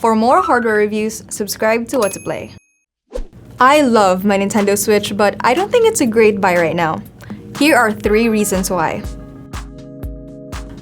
For more hardware reviews, subscribe to whatoplay. I love my Nintendo Switch, but I don't think it's a great buy right now. Here are 3 reasons why.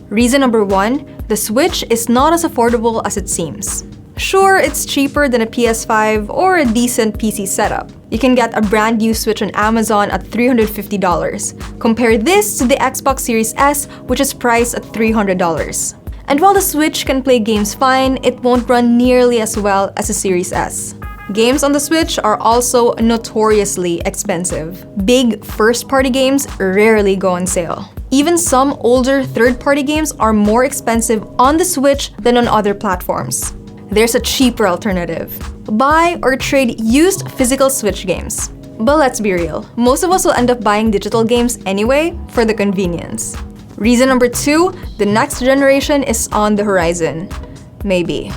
Reason number 1, the Switch is not as affordable as it seems. Sure, it's cheaper than a PS5 or a decent PC setup. You can get a brand new Switch on Amazon at $350. Compare this to the Xbox Series S, which is priced at $300. And while the Switch can play games fine, it won't run nearly as well as the Series S. Games on the Switch are also notoriously expensive. Big first-party games rarely go on sale. Even some older third-party games are more expensive on the Switch than on other platforms. There's a cheaper alternative. Buy or trade used physical Switch games. But let's be real, most of us will end up buying digital games anyway for the convenience. Reason number 2, the next generation is on the horizon. Maybe.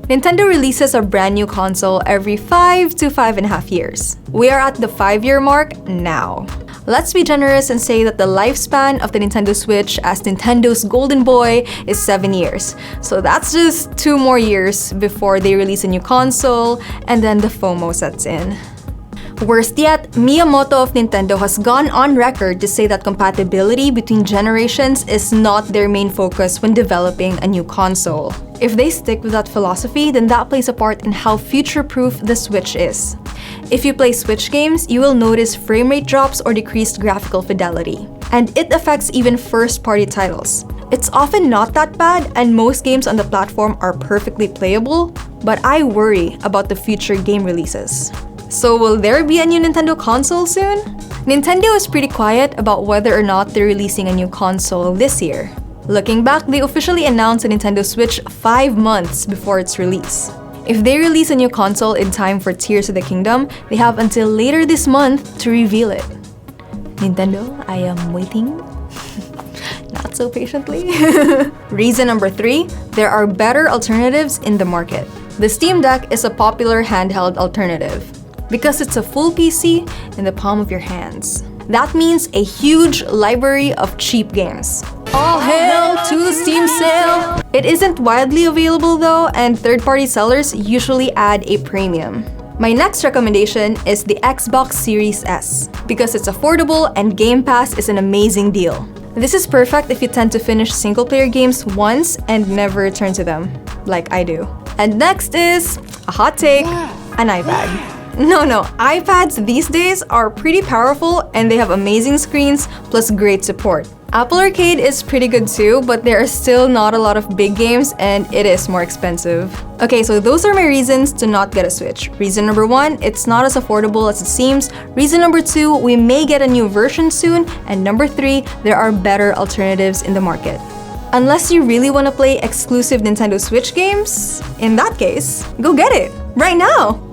Nintendo releases a brand new console every 5 to 5.5 years. We are at the 5-year mark now. Let's be generous and say that the lifespan of the Nintendo Switch as Nintendo's golden boy is 7 years. So that's just 2 more years before they release a new console, and then the FOMO sets in. Worst yet, Miyamoto of Nintendo has gone on record to say that compatibility between generations is not their main focus when developing a new console. If they stick with that philosophy, then that plays a part in how future-proof the Switch is. If you play Switch games, you will notice frame rate drops or decreased graphical fidelity. And it affects even first-party titles. It's often not that bad, and most games on the platform are perfectly playable, but I worry about the future game releases. So will there be a new Nintendo console soon? Nintendo is pretty quiet about whether or not they're releasing a new console this year. Looking back, they officially announced a Nintendo Switch 5 months before its release. If they release a new console in time for Tears of the Kingdom, they have until later this month to reveal it. Nintendo, I am waiting. Not so patiently. Reason number 3, there are better alternatives in the market. The Steam Deck is a popular handheld alternative because it's a full PC in the palm of your hands. That means a huge library of cheap games. All hail to the Steam sale! It isn't widely available though, and third-party sellers usually add a premium. My next recommendation is the Xbox Series S because it's affordable and Game Pass is an amazing deal. This is perfect if you tend to finish single-player games once and never return to them, like I do. And next is a hot take, an iPad. No, iPads these days are pretty powerful and they have amazing screens plus great support. Apple Arcade is pretty good too, but there are still not a lot of big games and it is more expensive. Okay, so those are my reasons to not get a Switch. Reason number 1, it's not as affordable as it seems. Reason number 2, we may get a new version soon. And number 3, there are better alternatives in the market. Unless you really want to play exclusive Nintendo Switch games, in that case, go get it right now!